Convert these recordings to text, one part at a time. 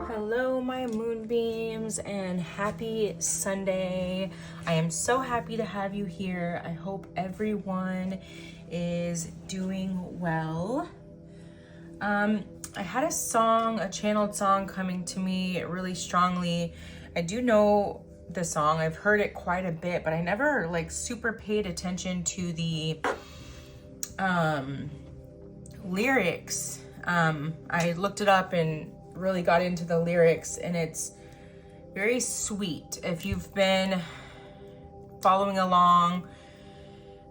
Hello, my moonbeams, and happy Sunday. I am so happy to have you here. I hope everyone is doing well. I had a channeled song coming to me really strongly. I do know the song. I've heard it quite a bit, but I never super paid attention to the lyrics. I looked it up and really got into the lyrics, and it's very sweet. If you've been following along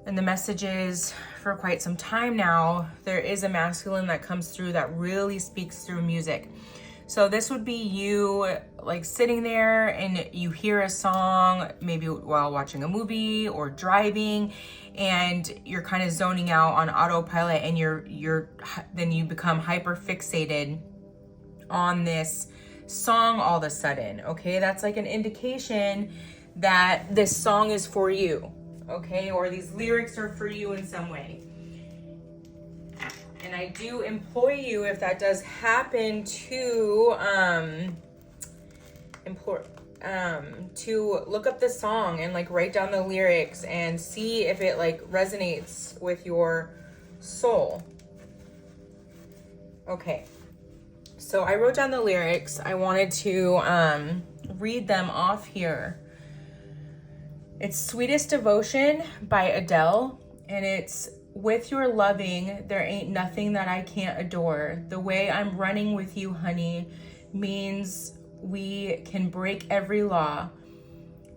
in the messages for quite some time now, there is a masculine that comes through that really speaks through music. So this would be you sitting there and you hear a song, maybe while watching a movie or driving, and you're kind of zoning out on autopilot, and then you become hyper fixated on this song all of a sudden. Okay, that's like an indication that this song is for you, okay, or these lyrics are for you in some way. And I do implore you, if that does happen, to look up the song and write down the lyrics and see if it resonates with your soul. Okay, so I wrote down the lyrics. I wanted to read them off here. It's Sweetest Devotion by Adele, and it's: with your loving, there ain't nothing that I can't adore. The way I'm running with you, honey, means we can break every law.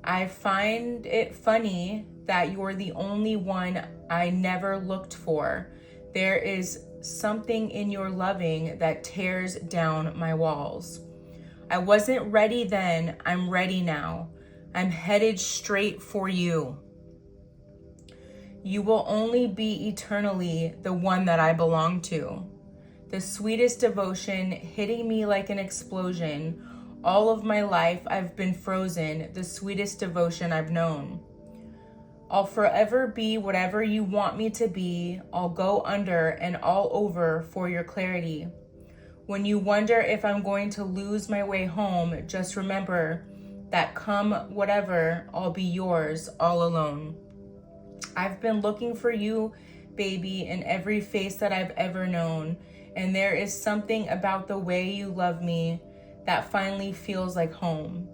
I find it funny that you're the only one I never looked for. There is something in your loving that tears down my walls. I wasn't ready then, I'm ready now. I'm headed straight for you. You will only be eternally the one that I belong to. The sweetest devotion hitting me like an explosion. All of my life I've been frozen, the sweetest devotion I've known. I'll forever be whatever you want me to be. I'll go under and all over for your clarity. When you wonder if I'm going to lose my way home, just remember that come whatever, I'll be yours all alone. I've been looking for you, baby, in every face that I've ever known, and there is something about the way you love me that finally feels like home.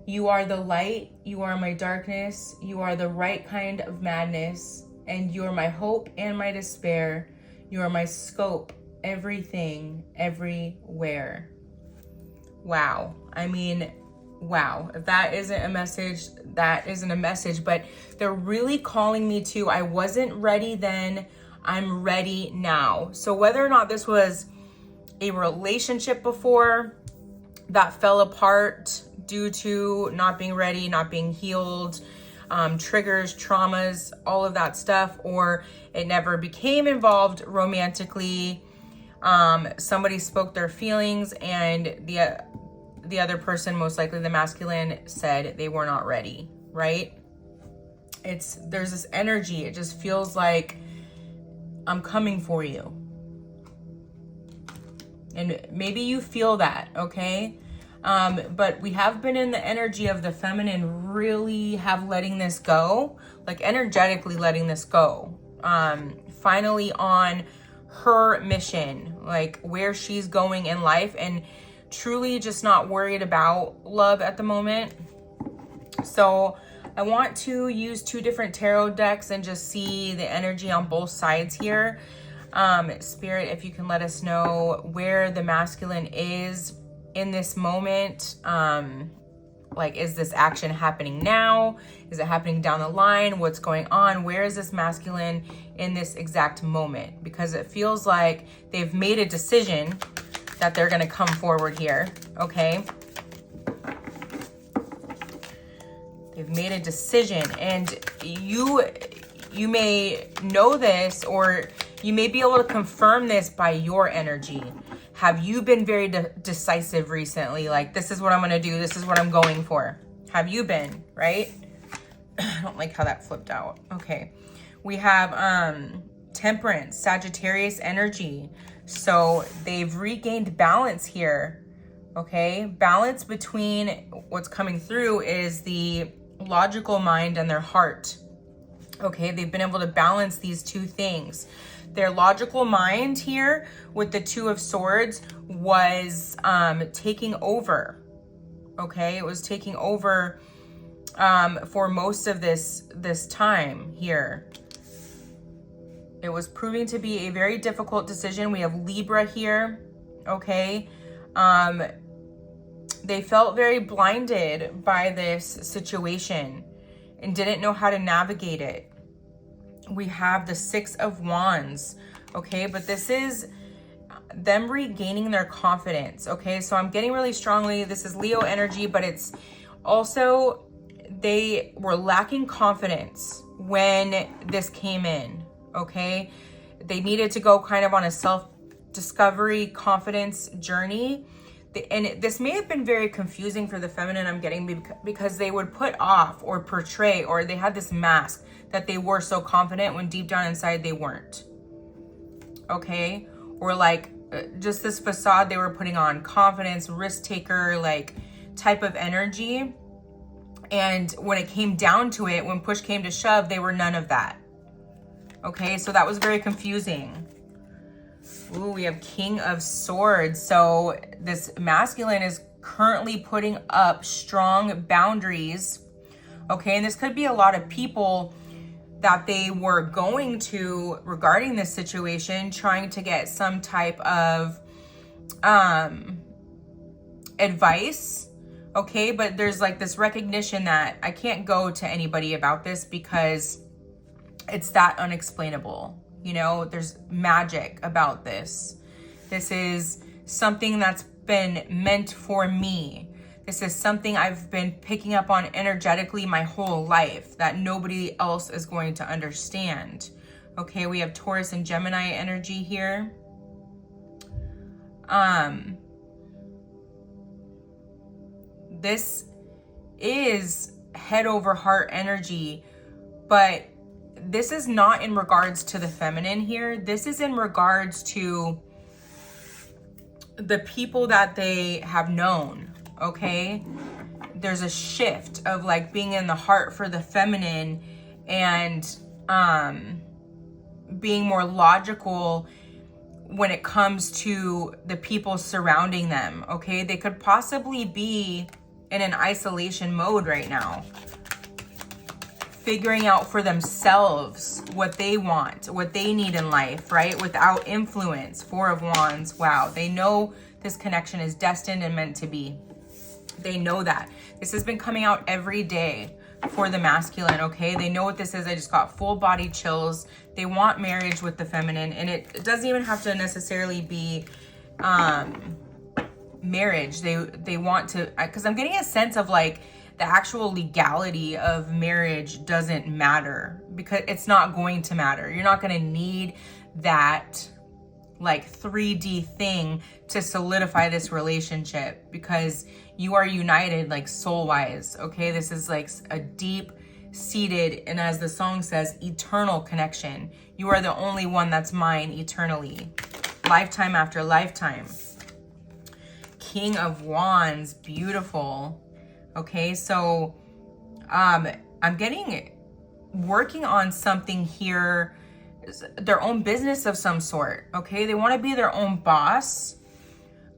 You are the light, you are my darkness, you are the right kind of madness, and you are my hope and my despair. You are my scope, everything, everywhere. Wow. I mean, wow. If that isn't a message, that isn't a message, but they're really calling me to, I wasn't ready then, I'm ready now. So whether or not this was a relationship before that fell apart due to not being ready, not being healed, triggers, traumas, all of that stuff, or it never became involved romantically, somebody spoke their feelings and the other person, most likely the masculine, said they were not ready, right? There's this energy. It just feels like I'm coming for you. And maybe you feel that, okay? But we have been in the energy of the feminine really have letting this go, energetically letting this go. Finally on her mission, where she's going in life, and truly just not worried about love at the moment. So I want to use 2 different tarot decks and just see the energy on both sides here. Spirit, if you can let us know where the masculine is in this moment. Is this action happening now? Is it happening down the line? What's going on? Where is this masculine in this exact moment? Because it feels like they've made a decision that they're going to come forward here, okay? They've made a decision, and you may know this, or You may be able to confirm this by your energy. Have you been very decisive recently? Like, this is what I'm going to do. This is what I'm going for. Have you been, right? I don't like how that flipped out. Okay. We have Temperance, Sagittarius energy. So they've regained balance here. Okay. Balance between what's coming through is the logical mind and their heart. Okay. They've been able to balance these two things. Their logical mind here with the Two of Swords was taking over. Okay. It was taking over for most of this time here. It was proving to be a very difficult decision. We have Libra here. Okay. They felt very blinded by this situation and didn't know how to navigate it. We have the Six of Wands. Okay. But this is them regaining their confidence. Okay. So I'm getting really strongly, this is Leo energy, but it's also, they were lacking confidence when this came in. Okay. They needed to go kind of on a self-discovery confidence journey. And this may have been very confusing for the feminine, I'm getting, because they would put off or portray, or they had this mask that they were so confident when deep down inside they weren't. Okay. Or like just this facade they were putting on, confidence, risk taker, like type of energy. And when it came down to it, when push came to shove, they were none of that. Okay, so that was very confusing. Ooh, we have King of Swords. So this masculine is currently putting up strong boundaries. Okay, and this could be a lot of people that they were going to regarding this situation, trying to get some type of advice. Okay, but there's like this recognition that I can't go to anybody about this because it's that unexplainable. You know, there's magic about this. This is something that's been meant for me. This is something I've been picking up on energetically my whole life that nobody else is going to understand. Okay, we have Taurus and Gemini energy here. This is head over heart energy, but this is not in regards to the feminine here. This is in regards to the people that they have known. Okay. There's a shift of like being in the heart for the feminine and being more logical when it comes to the people surrounding them. Okay. They could possibly be in an isolation mode right now, figuring out for themselves what they want, what they need in life, right? Without influence. Four of Wands. Wow. They know this connection is destined and meant to be. They know that. This has been coming out every day for the masculine, okay? They know what this is. I just got full body chills. They want marriage with the feminine, and it doesn't even have to necessarily be marriage. They want to, because I'm getting a sense of like the actual legality of marriage doesn't matter, because it's not going to matter. You're not going to need that like 3D thing to solidify this relationship, because you are united like soul wise. Okay. This is like a deep seated, and as the song says, eternal connection. You are the only one that's mine eternally, lifetime after lifetime. King of Wands. Beautiful. Okay. So, I'm working on something here, their own business of some sort. Okay. They want to be their own boss,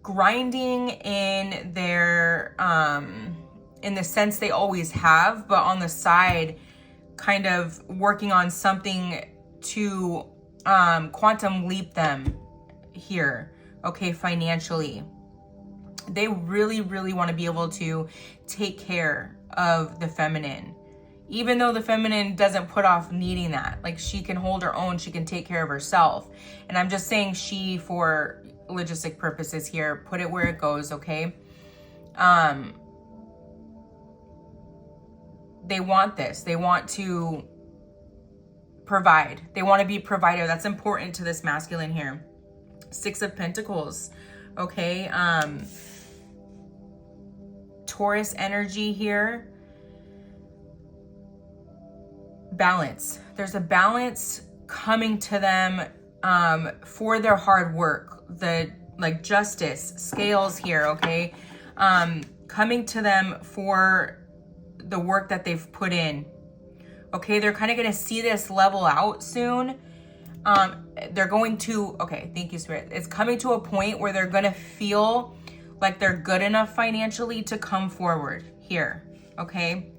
grinding in their, in the sense they always have, but on the side, kind of working on something to, quantum leap them here. Okay. Financially, they really, really want to be able to take care of the feminine, even though the feminine doesn't put off needing that. Like, she can hold her own, she can take care of herself. And I'm just saying she for logistic purposes here, put it where it goes. Okay. They want this. They want to provide. They want to be provider. That's important to this masculine here. 6 of Pentacles. Okay. Taurus energy here. Balance. There's a balance coming to them for their hard work. The like justice, scales here, okay? Coming to them for the work that they've put in. Okay, they're kind of going to see this level out soon. They're going to, okay, thank you, Spirit. It's coming to a point where they're going to feel like they're good enough financially to come forward here, okay?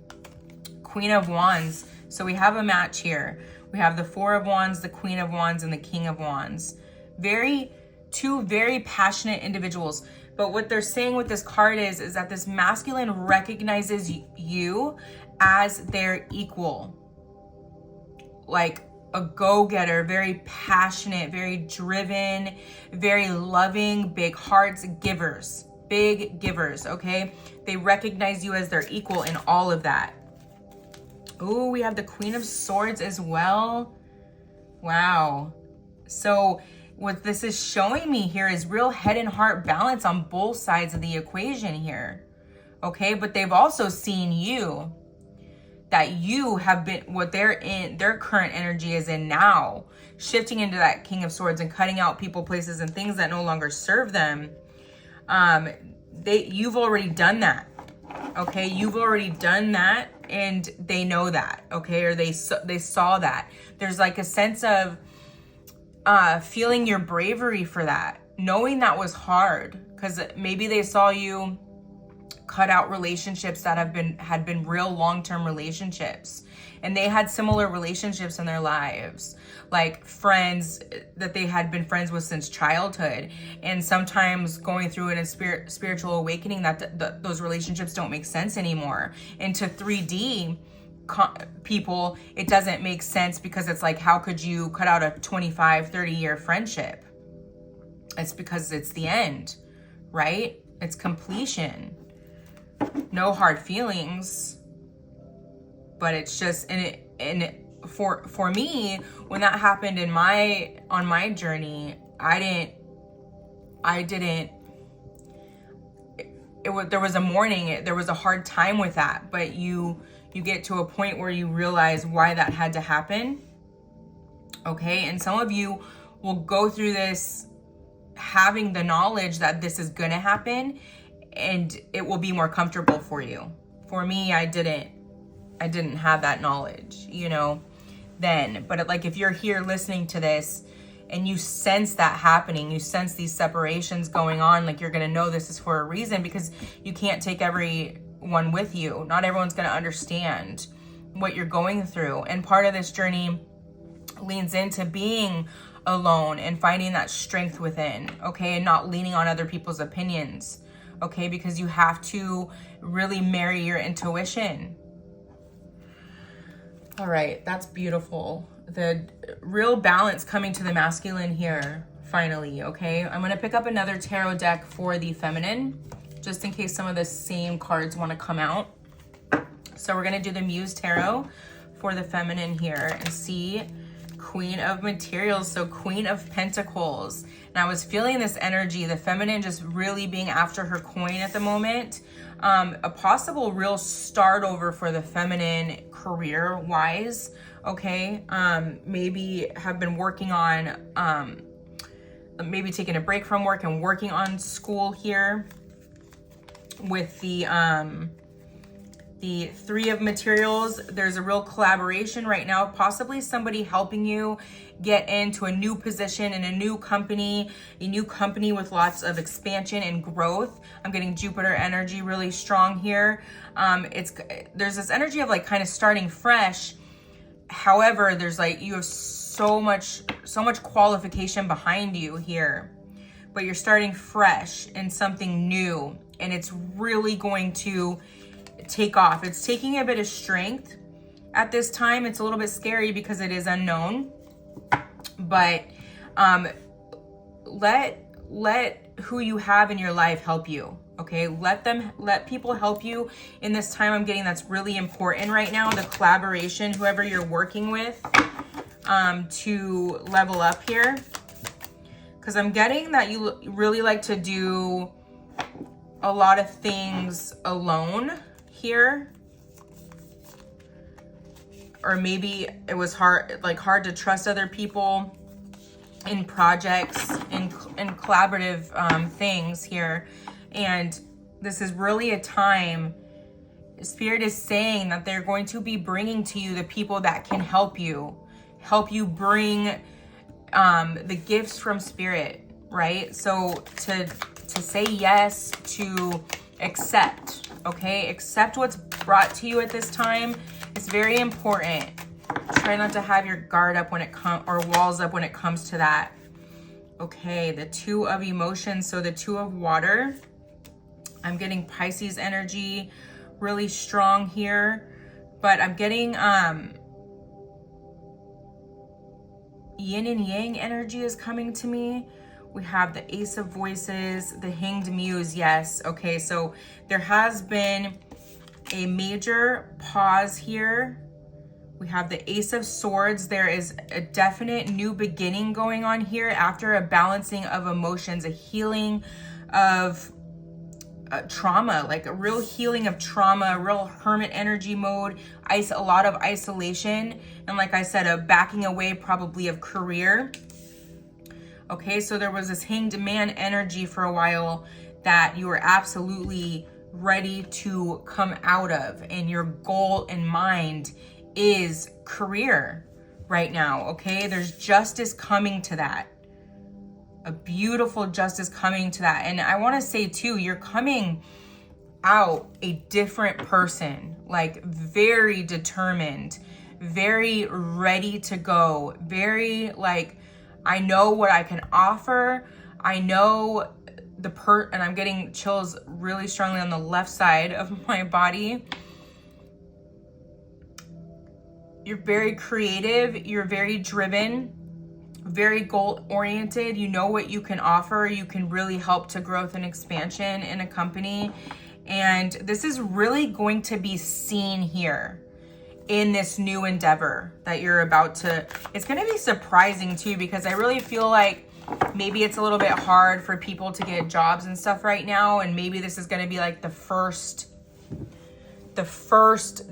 Queen of Wands. So we have a match here. We have the 4 of Wands, the Queen of Wands, and the King of Wands. Two very passionate individuals. But what they're saying with this card is that this masculine recognizes you as their equal. Like a go-getter, very passionate, very driven, very loving, big hearts, givers, big givers, okay? They recognize you as their equal in all of that. Ooh, we have the Queen of Swords as well. Wow. So what this is showing me here is real head and heart balance on both sides of the equation here. Okay, but they've also seen you. That you have been, what they're in, their current energy is in now. Shifting into that King of Swords and cutting out people, places, and things that no longer serve them. You've already done that. Okay, you've already done that, and they know that, okay, or they saw that. There's like a sense of feeling your bravery for that, knowing that was hard, because maybe they saw you cut out relationships that had been real long-term relationships, and they had similar relationships in their lives, like friends that they had been friends with since childhood, and sometimes going through a spiritual awakening that those relationships don't make sense anymore. And to 3D people, it doesn't make sense, because it's like, how could you cut out a 25-30 year friendship? It's because it's the end, right? It's completion. No hard feelings, but it's just, and for me, when that happened on my journey, there was a mourning, there was a hard time with that, but you get to a point where you realize why that had to happen. Okay, and some of you will go through this having the knowledge that this is gonna happen, and it will be more comfortable for you. For me, I didn't have that knowledge, you know, then. But like, if you're here listening to this and you sense that happening, you sense these separations going on, like, you're gonna know this is for a reason, because you can't take everyone with you. Not everyone's gonna understand what you're going through. And part of this journey leans into being alone and finding that strength within, okay, and not leaning on other people's opinions. Okay, because you have to really marry your intuition. All right, that's beautiful. The real balance coming to the masculine here, finally, okay? I'm gonna pick up another tarot deck for the feminine, just in case some of the same cards wanna come out. So we're gonna do the Muse Tarot for the feminine here and see Queen of Materials, so Queen of Pentacles. And I was feeling this energy, the feminine just really being after her coin at the moment. A possible real start over for the feminine career-wise, okay? Maybe have been working on, maybe taking a break from work and working on school here with the 3 of Materials. There's a real collaboration right now, possibly somebody helping you get into a new position in a new company with lots of expansion and growth. I'm getting Jupiter energy really strong here. There's this energy of like kind of starting fresh. However, there's like, you have so much qualification behind you here, but you're starting fresh in something new, and it's really going to take off. It's taking a bit of strength at this time. It's a little bit scary because it is unknown, but let who you have in your life help you. Okay, let people help you in this time. I'm getting that's really important right now. The collaboration, whoever you're working with, to level up here. Because I'm getting that you really like to do a lot of things alone here. Or maybe it was hard to trust other people in projects, in collaborative things here. And this is really a time, Spirit is saying that they're going to be bringing to you the people that can help you bring the gifts from Spirit, right? So to say yes, to accept, okay? Accept what's brought to you at this time. It's very important. Try not to have your guard up when it comes, or walls up when it comes to that. Okay, the Two of Emotions. So the Two of Water. I'm getting Pisces energy really strong here, but I'm getting Yin and Yang energy is coming to me. We have the Ace of Voices, the Hanged Muse. Yes. Okay, so there has been a major pause here. We have the Ace of Swords. There is a definite new beginning going on here after a balancing of emotions, a healing of trauma, like a real healing of trauma, a real hermit energy mode, a lot of isolation, and like I said, a backing away probably of career. Okay, so there was this Hanged Man energy for a while that you were absolutely ready to come out of, and your goal in mind is career right now. Okay, there's justice coming to that, a beautiful justice coming to that. And I want to say too, you're coming out a different person, like very determined, very ready to go, very like, I know what I can offer. I know and I'm getting chills really strongly on the left side of my body. You're very creative. You're very driven, very goal oriented. You know what you can offer. You can really help to growth and expansion in a company. And this is really going to be seen here in this new endeavor that you're about to. It's going to be surprising too, because I really feel like maybe it's a little bit hard for people to get jobs and stuff right now. And maybe this is going to be like the first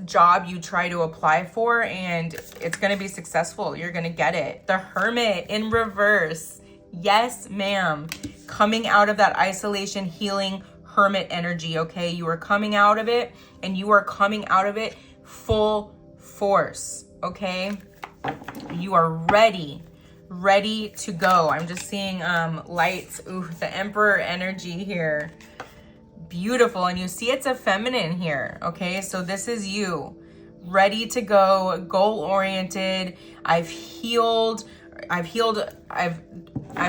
job you try to apply for, and it's going to be successful. You're going to get it. The Hermit in reverse. Yes, ma'am. Coming out of that isolation, healing hermit energy. Okay. You are coming out of it, and you are coming out of it full force. Okay. You are ready to go. I'm just seeing lights. Ooh, the Emperor energy here. Beautiful. And you see it's a feminine here. Okay, so this is you, ready to go, goal oriented. I've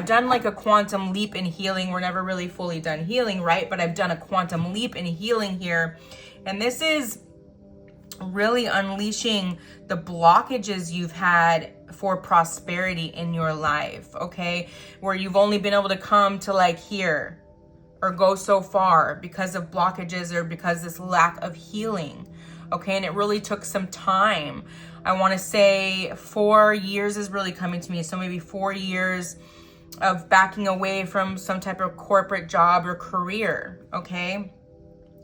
done like a quantum leap in healing. We're never really fully done healing, right? But I've done a quantum leap in healing here, and this is really unleashing the blockages you've had for prosperity in your life. Okay, where you've only been able to come to like here or go so far because of blockages or because this lack of healing. Okay, and it really took some time. I want to say 4 years is really coming to me. So maybe 4 years of backing away from some type of corporate job or career. Okay,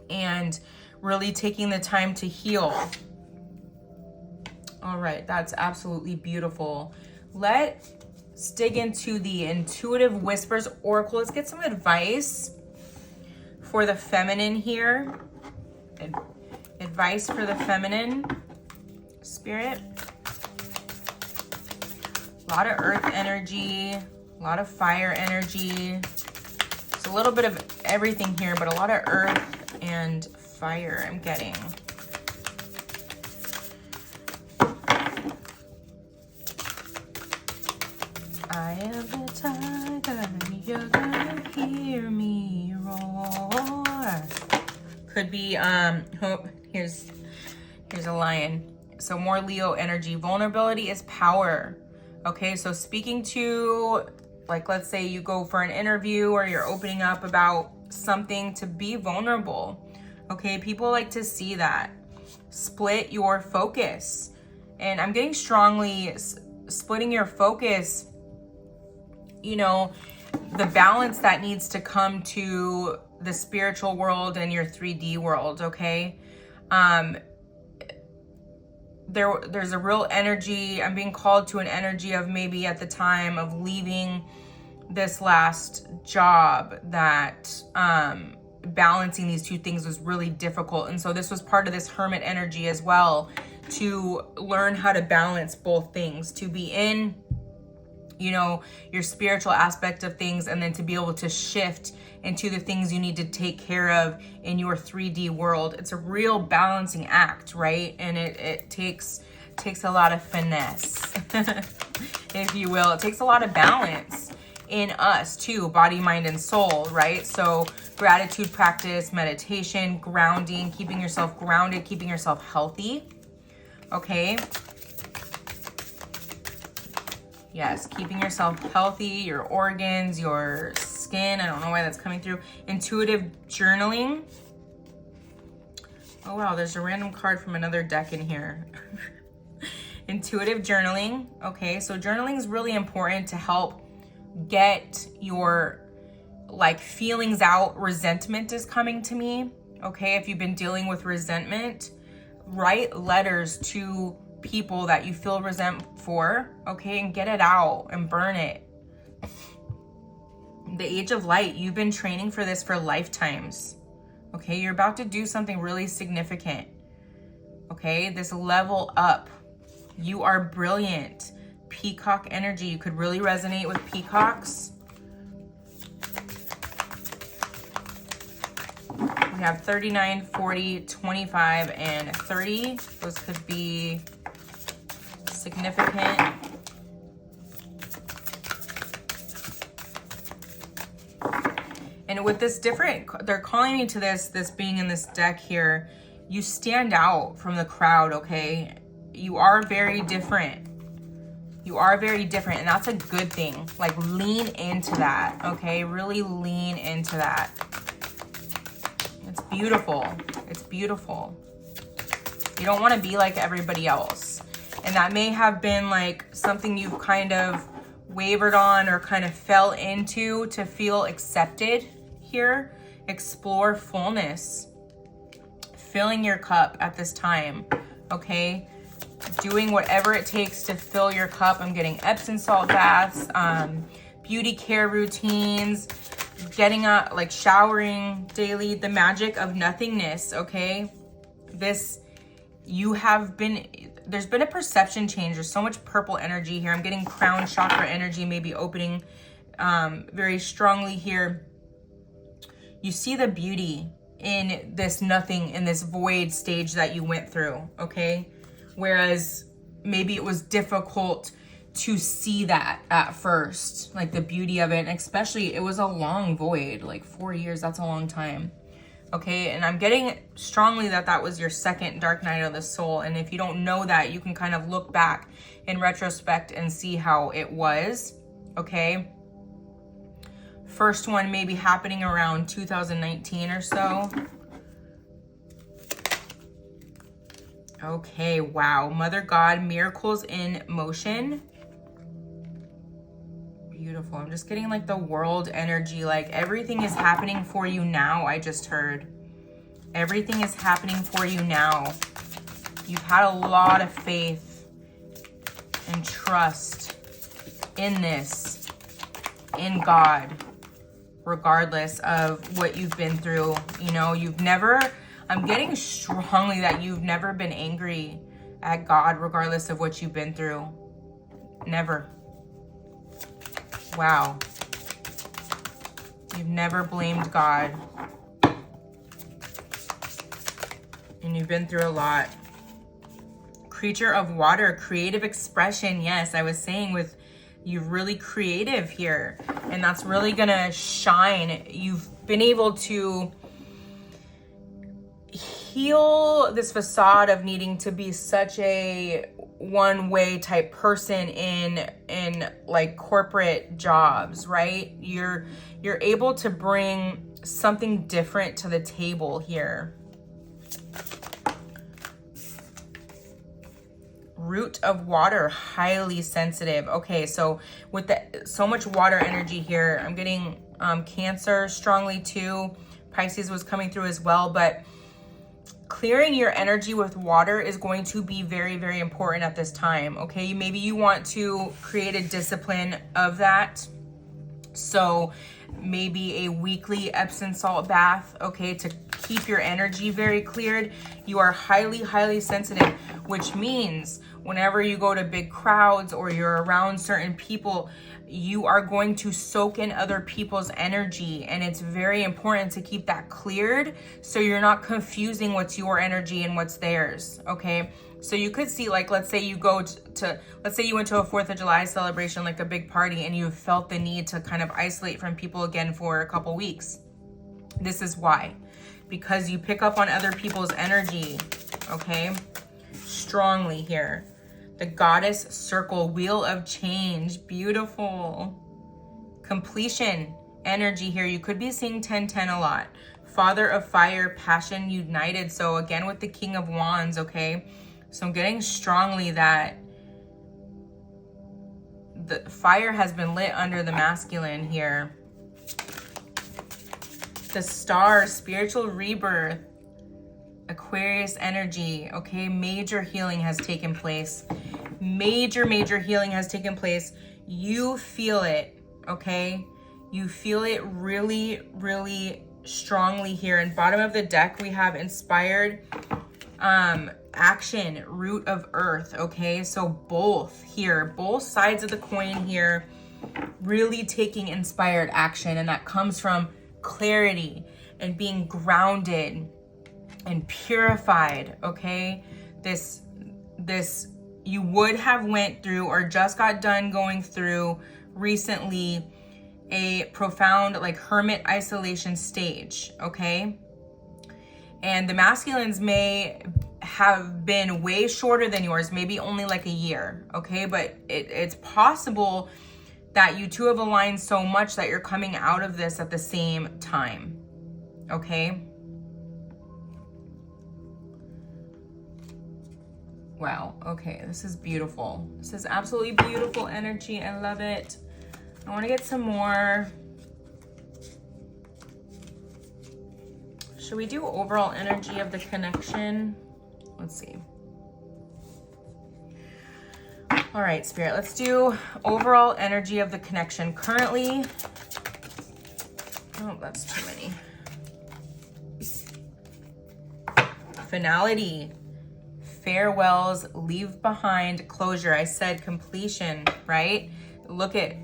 and really taking the time to heal. All right, that's absolutely beautiful. Let's dig into the Intuitive Whispers Oracle. Let's get some advice for the feminine here. Advice for the feminine, Spirit. A lot of earth energy, a lot of fire energy. It's a little bit of everything here, but a lot of earth and fire I'm getting. I am the tiger, you're gonna hear me roar. Could be, here's a lion. So more Leo energy. Vulnerability is power. Okay, so speaking to, like, let's say you go for an interview or you're opening up about something, to be vulnerable. Okay, people like to see that. Split your focus. And I'm getting strongly splitting your focus, you know, the balance that needs to come to the spiritual world and your 3D world, okay? There's a real energy. I'm being called to an energy of maybe at the time of leaving this last job that balancing these two things was really difficult. And so this was part of this hermit energy as well, to learn how to balance both things, to be in, you know, your spiritual aspect of things, and then to be able to shift into the things you need to take care of in your 3D world. It's a real balancing act, right? And it takes a lot of finesse, if you will. It takes a lot of balance in us too, body, mind, and soul, right? So gratitude practice, meditation, grounding, keeping yourself grounded, keeping yourself healthy, okay? Yes, keeping yourself healthy, your organs, your skin. I don't know why that's coming through. Intuitive journaling. Oh wow, there's a random card from another deck in here. Intuitive journaling. Okay, so journaling is really important to help get your like feelings out. Resentment is coming to me. Okay, if you've been dealing with resentment, write letters to people that you feel resentment for, okay, and get it out and burn it. The Age of Light, you've been training for this for lifetimes, okay? You're about to do something really significant, okay? This level up. You are brilliant. Peacock energy, you could really resonate with peacocks. We have 39, 40, 25, and 30. Those could be significant. And with this different, they're calling me to this being in this deck here, you stand out from the crowd, okay? You are very different. You are very different, and that's a good thing. Like, lean into that, okay? Really lean into that. It's beautiful. It's beautiful. You don't want to be like everybody else. And that may have been like something you've kind of wavered on or kind of fell into to feel accepted here. Explore fullness. Filling your cup at this time, okay? Doing whatever it takes to fill your cup. I'm getting Epsom salt baths, beauty care routines, getting up, like showering daily, the magic of nothingness, okay? There's been a perception change. There's so much purple energy here. I'm getting crown chakra energy maybe opening very strongly here. You see the beauty in this nothing, in this void stage that you went through, okay? Whereas maybe it was difficult to see that at first, like the beauty of it. And especially, it was a long void, like 4 years, that's a long time. Okay, and I'm getting strongly that was your second dark night of the soul. And if you don't know that, you can kind of look back in retrospect and see how it was, okay? First one maybe happening around 2019 or so. Okay, wow. Mother God, miracles in motion. Beautiful. I'm just getting like the world energy, like everything is happening for you now. I just heard everything is happening for you now. You've had a lot of faith and trust in this, in God, regardless of what you've been through. You know, I'm getting strongly that you've never been angry at God regardless of what you've been through. Never. Wow. You've never blamed God. And you've been through a lot. Creature of water, creative expression. Yes, I was saying with you're really creative here. And that's really gonna shine. You've been able to heal this facade of needing to be such a one-way type person in like corporate jobs, right? You're able to bring something different to the table here. Root of water, highly sensitive. Okay, so with so much water energy here, I'm getting Cancer strongly too. Pisces was coming through as well, but clearing your energy with water is going to be very, very important at this time. Okay, maybe you want to create a discipline of that. So maybe a weekly Epsom salt bath, okay, to keep your energy very cleared. You are highly, highly sensitive, which means whenever you go to big crowds or you're around certain people, you are going to soak in other people's energy, and it's very important to keep that cleared so you're not confusing what's your energy and what's theirs, okay? So you could see, like, let's say you go let's say you went to a 4th of July celebration, like a big party, and you felt the need to kind of isolate from people again for a couple weeks. This is why. Because you pick up on other people's energy, okay? Strongly here. The Goddess Circle, Wheel of Change, beautiful. Completion energy here. You could be seeing 1010 a lot. Father of Fire, Passion United. So again with the King of Wands, okay? So I'm getting strongly that the fire has been lit under the masculine here. The Star, spiritual rebirth. Aquarius energy, okay? Major healing has taken place. Major healing has taken place. You feel it, okay? You feel it really, really strongly here. And bottom of the deck, we have inspired action, root of earth, okay? So both here, both sides of the coin here, really taking inspired action. And that comes from clarity and being grounded and purified, okay? This you would have went through or just got done going through recently a profound like hermit isolation stage, okay? And the masculines may have been way shorter than yours, maybe only like a year, okay? But it's possible that you two have aligned so much that you're coming out of this at the same time, okay? Wow, okay, this is beautiful. This is absolutely beautiful energy. I love it. I want to get some more. Should we do overall energy of the connection? Let's see. All right, Spirit, let's do overall energy of the connection. Currently, oh, that's too many. Finality. Farewells, leave behind, closure. I said completion, right? Look at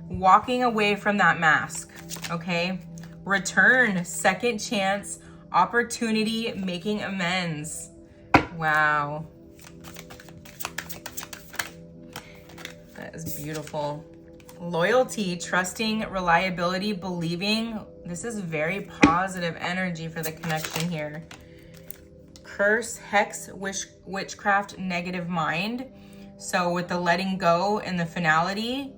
walking away from that mask, okay? Return, second chance, opportunity, making amends. Wow. That is beautiful. Loyalty, trusting, reliability, believing. This is very positive energy for the connection here. Curse, hex, witchcraft, negative mind. So with the letting go and the finality,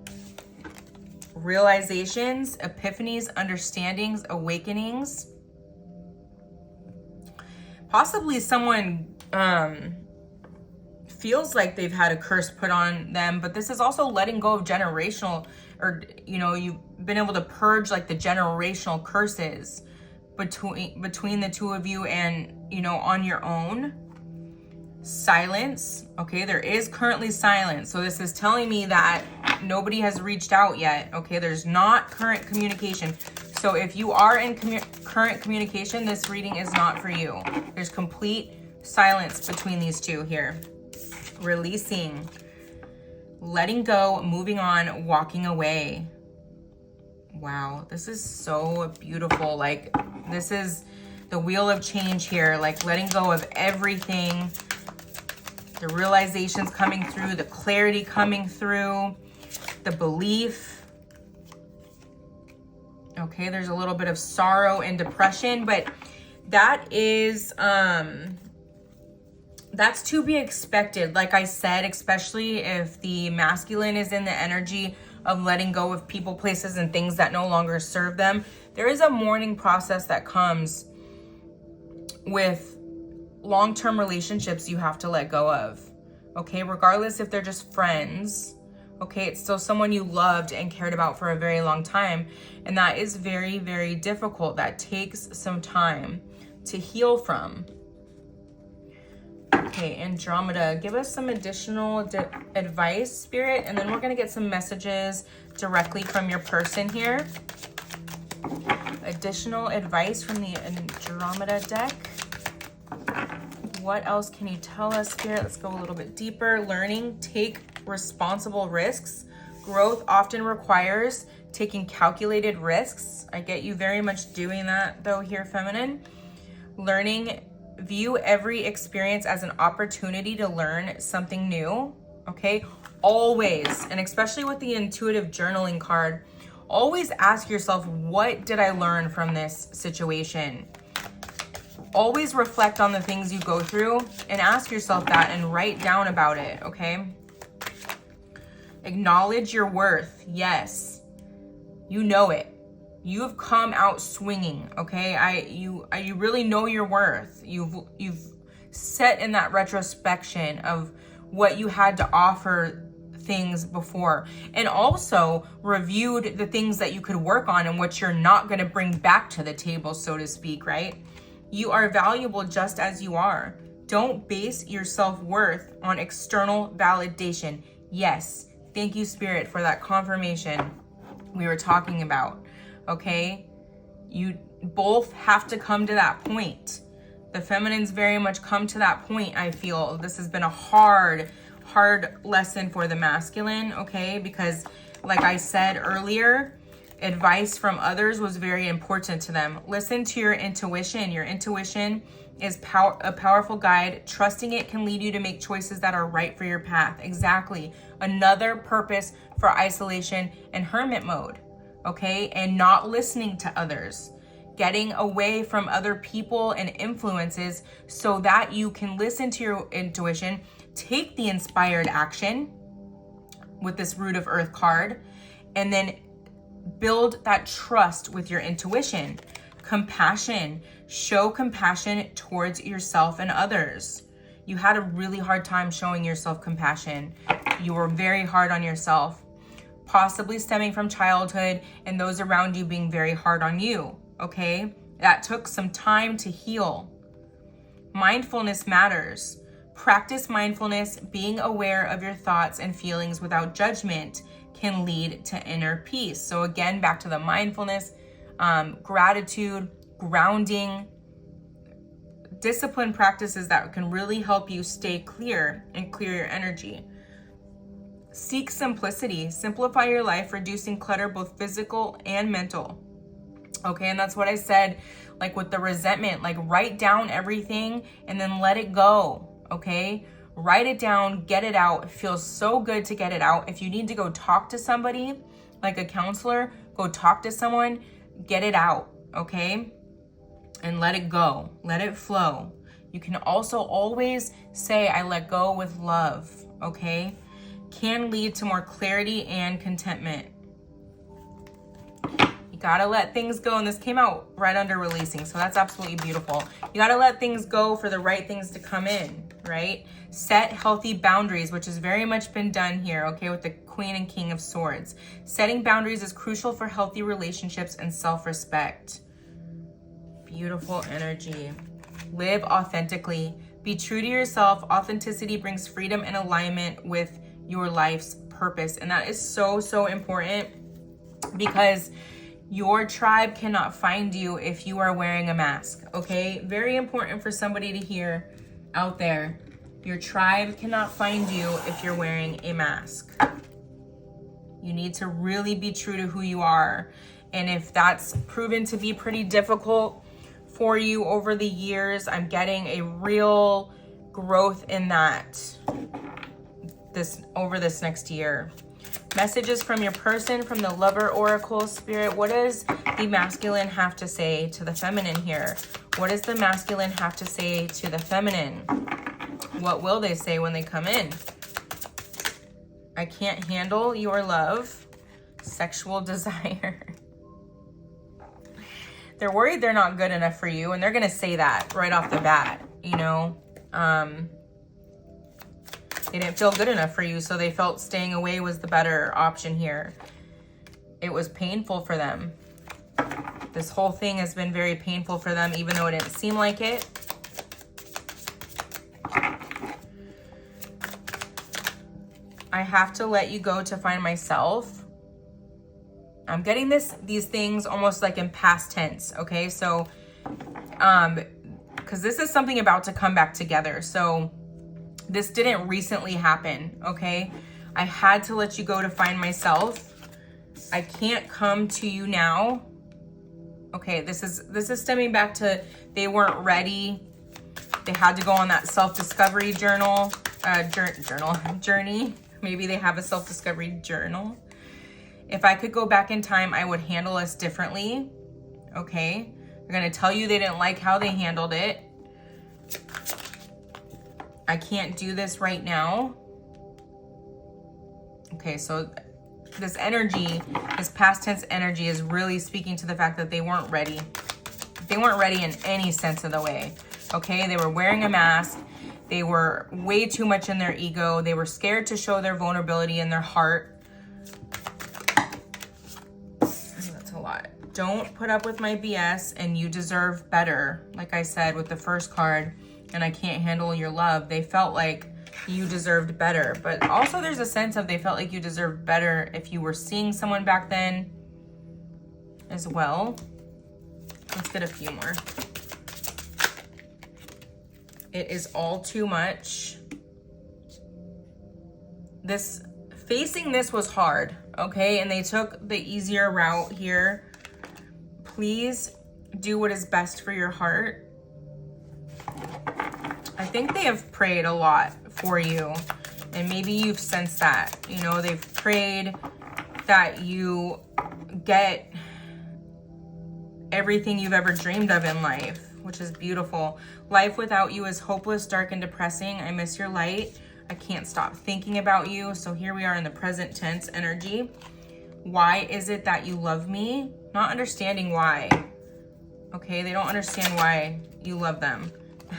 realizations, epiphanies, understandings, awakenings. Possibly someone feels like they've had a curse put on them, but this is also letting go of generational, or, you know, you've been able to purge like the generational curses between the two of you and, you know, on your own. Silence, okay, there is currently silence. So this is telling me that nobody has reached out yet, okay? There's not current communication. So if you are in current communication, this reading is not for you. There's complete silence between these two here. Releasing, letting go, moving on, walking away. Wow, this is so beautiful. Like, this is the wheel of change here, like letting go of everything. The realizations coming through, the clarity coming through, the belief. Okay, there's a little bit of sorrow and depression, but that is, that's to be expected. Like I said, especially if the masculine is in the energy of letting go of people, places, and things that no longer serve them. There is a mourning process that comes with long-term relationships you have to let go of, okay? Regardless if they're just friends, okay? It's still someone you loved and cared about for a very long time. And that is very, very difficult. That takes some time to heal from. Okay, Andromeda, give us some additional advice, Spirit, and then we're going to get some messages directly from your person here. Additional advice from the Andromeda deck. What else can you tell us, Spirit? Let's go a little bit deeper. Learning, take responsible risks. Growth often requires taking calculated risks. I get you very much doing that though here, Feminine. Learning, view every experience as an opportunity to learn something new, okay? Always, and especially with the intuitive journaling card, always ask yourself, what did I learn from this situation? Always reflect on the things you go through and ask yourself that and write down about it, okay? Acknowledge your worth. Yes, you know it. You have come out swinging, okay? You really know your worth. You've set in that retrospection of what you had to offer things before, and also reviewed the things that you could work on and what you're not going to bring back to the table, so to speak, right? You are valuable just as you are. Don't base your self-worth on external validation. Yes, thank you, Spirit, for that confirmation we were talking about, okay? You both have to come to that point. The Feminines very much come to that point, I feel. This has been a hard lesson for the Masculine, okay? Because like I said earlier, advice from others was very important to them. Listen to your intuition. Your intuition is a powerful guide. Trusting it can lead you to make choices that are right for your path. Exactly. Another purpose for isolation and hermit mode, okay? And not listening to others. Getting away from other people and influences so that you can listen to your intuition, take the inspired action with this Root of Earth card, and then build that trust with your intuition. Compassion, show compassion towards yourself and others. You had a really hard time showing yourself compassion. You were very hard on yourself, possibly stemming from childhood and those around you being very hard on you, okay? That took some time to heal. Mindfulness matters. Practice mindfulness. Being aware of your thoughts and feelings without judgment can lead to inner peace. So again, back to the mindfulness, gratitude, grounding, discipline practices that can really help you stay clear and clear your energy. Seek simplicity. Simplify your life, reducing clutter, both physical and mental. Okay, and that's what I said, like with the resentment, like write down everything and then let it go, okay? Write it down, get it out. It feels so good to get it out. If you need to go talk to somebody, like a counselor, go talk to someone, get it out, okay? And let it go, let it flow. You can also always say, I let go with love, okay? Can lead to more clarity and contentment. You gotta let things go, and this came out right under releasing, so that's absolutely beautiful. You gotta let things go for the right things to come in, right? Set healthy boundaries, which has very much been done here, okay, with the Queen and King of Swords. Setting boundaries is crucial for healthy relationships and self-respect. Beautiful energy. Live authentically. Be true to yourself. Authenticity brings freedom and alignment with your life's purpose, and that is so, so important, because your tribe cannot find you if you are wearing a mask, okay? Very important for somebody to hear out there. Your tribe cannot find you if you're wearing a mask. You need to really be true to who you are. And if that's proven to be pretty difficult for you over the years, I'm getting a real growth in that over this next year. Messages from your person, from the Lover Oracle, Spirit. What does the masculine have to say to the feminine here? What does the masculine have to say to the feminine? What will they say when they come in? I can't handle your love. Sexual desire. They're worried they're not good enough for you, and they're going to say that right off the bat, you know? They didn't feel good enough for you, so they felt staying away was the better option here. It was painful for them. This whole thing has been very painful for them, even though it didn't seem like it. I have to let you go to find myself. I'm getting these things almost like in past tense, okay? So, because this is something about to come back together. So this didn't recently happen, okay? I had to let you go to find myself. I can't come to you now. Okay, this is stemming back to they weren't ready. They had to go on that self-discovery journey. Maybe they have a self-discovery journal. If I could go back in time, I would handle us differently. Okay, they're gonna tell you they didn't like how they handled it. I can't do this right now. Okay, so this energy, this past tense energy is really speaking to the fact that they weren't ready. They weren't ready in any sense of the way, okay? They were wearing a mask. They were way too much in their ego. They were scared to show their vulnerability in their heart. That's a lot. Don't put up with my BS, and you deserve better. Like I said with the first card, and I can't handle your love. They felt like you deserved better, but also there's a sense of they felt like you deserved better if you were seeing someone back then as well. Let's get a few more. It is all too much. Facing this was hard, okay? And they took the easier route here. Please do what is best for your heart. I think they have prayed a lot for you, and maybe you've sensed that. You know, they've prayed that you get everything you've ever dreamed of in life, which is beautiful. Life without you is hopeless, dark, and depressing. I miss your light. I can't stop thinking about you. So here we are in the present tense energy. Why is it that you love me? Not understanding why. Okay, they don't understand why you love them.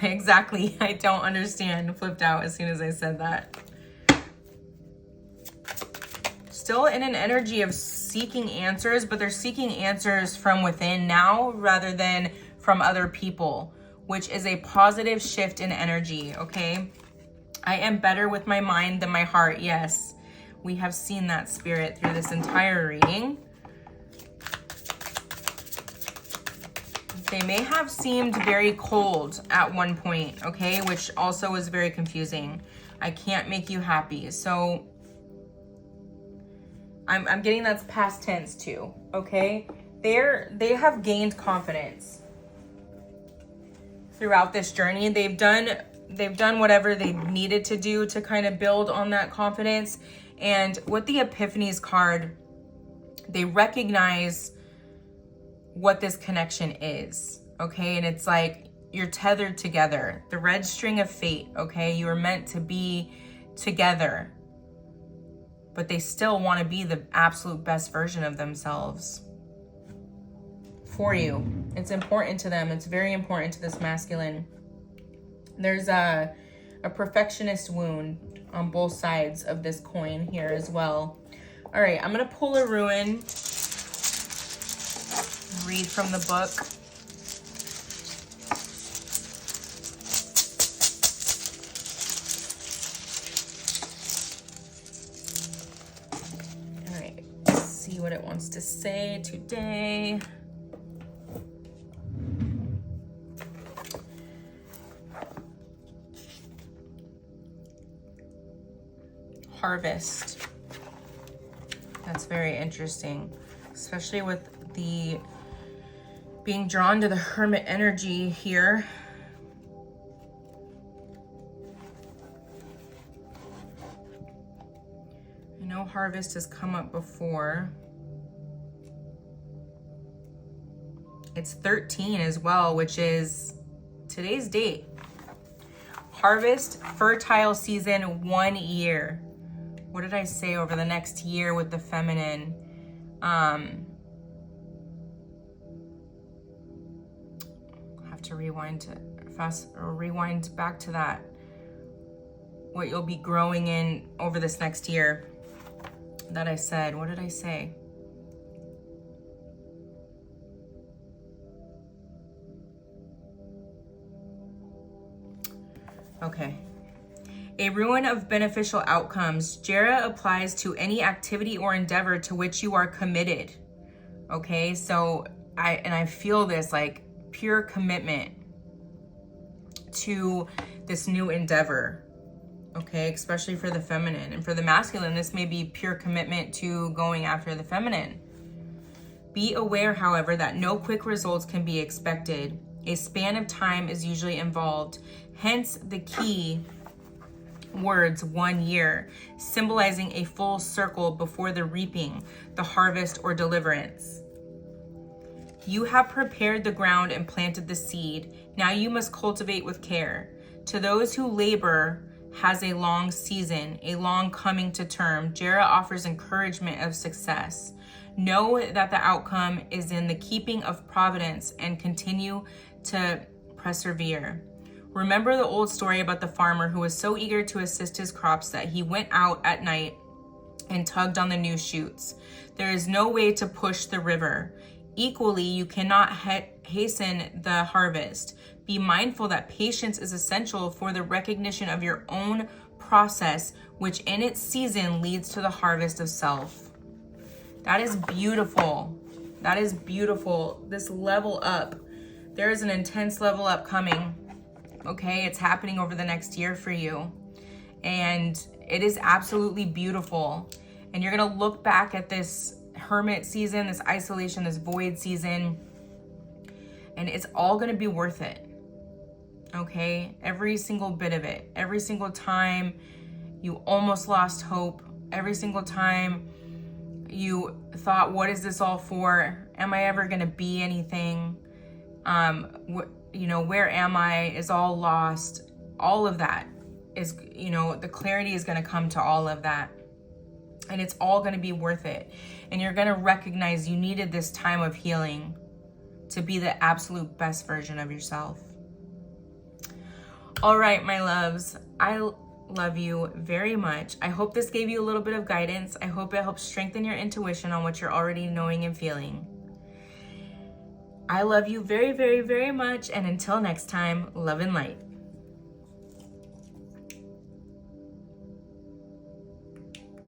Exactly, I don't understand. Flipped out as soon as I said that. Still in an energy of seeking answers, but they're seeking answers from within now rather than from other people, which is a positive shift in energy, okay? I am better with my mind than my heart. Yes, we have seen that, Spirit, through this entire reading. They may have seemed very cold at one point, okay? Which also is very confusing. I can't make you happy. So I'm getting that's past tense too, okay? They have gained confidence throughout this journey. They've done whatever they needed to do to kind of build on that confidence. And with the Epiphanies card, they recognize what this connection is, okay? And it's like you're tethered together. The red string of fate, okay? You are meant to be together, but they still want to be the absolute best version of themselves for you. It's important to them. It's very important to this masculine. There's a perfectionist wound on both sides of this coin here as well. All right, I'm gonna pull a rune, read from the book. All right, let's see what it wants to say today. Harvest. That's very interesting, especially with the being drawn to the Hermit energy here. I know harvest has come up before. It's 13 as well, which is today's date. Harvest, fertile season, 1 year. What did I say over the next year with the feminine? Have to rewind back to that. what you'll be growing in over this next year that I said. What did I say? Okay. A ruin of beneficial outcomes. Jera applies to any activity or endeavor to which you are committed. Okay, so I feel this like pure commitment to this new endeavor. Okay, especially for the feminine. And for the masculine, this may be pure commitment to going after the feminine. Be aware, however, that no quick results can be expected. A span of time is usually involved. Hence the key words 1 year, symbolizing a full circle before the reaping, the harvest, or deliverance. You have prepared the ground and planted the seed. Now you must cultivate with care. To those who labor has a long season, a long coming to term, Jera offers encouragement of success. Know that the outcome is in the keeping of providence and continue to persevere. Remember the old story about the farmer who was so eager to assist his crops that he went out at night and tugged on the new shoots. There is no way to push the river. Equally, you cannot hasten the harvest. Be mindful that patience is essential for the recognition of your own process, which in its season leads to the harvest of self. That is beautiful. That is beautiful. This level up. There is an intense level up coming. Okay, it's happening over the next year for you. And it is absolutely beautiful. And you're going to look back at this hermit season, this isolation, this void season, and it's all going to be worth it. Okay, every single bit of it. Every single time you almost lost hope. Every single time you thought, what is this all for? Am I ever going to be anything? Where am I? Is all lost. All of that is, the clarity is going to come to all of that. And it's all going to be worth it. And you're going to recognize you needed this time of healing to be the absolute best version of yourself. All right, my loves, I love you very much. I hope this gave you a little bit of guidance. I hope it helps strengthen your intuition on what you're already knowing and feeling. I love you very, very, very much. And until next time, love and light.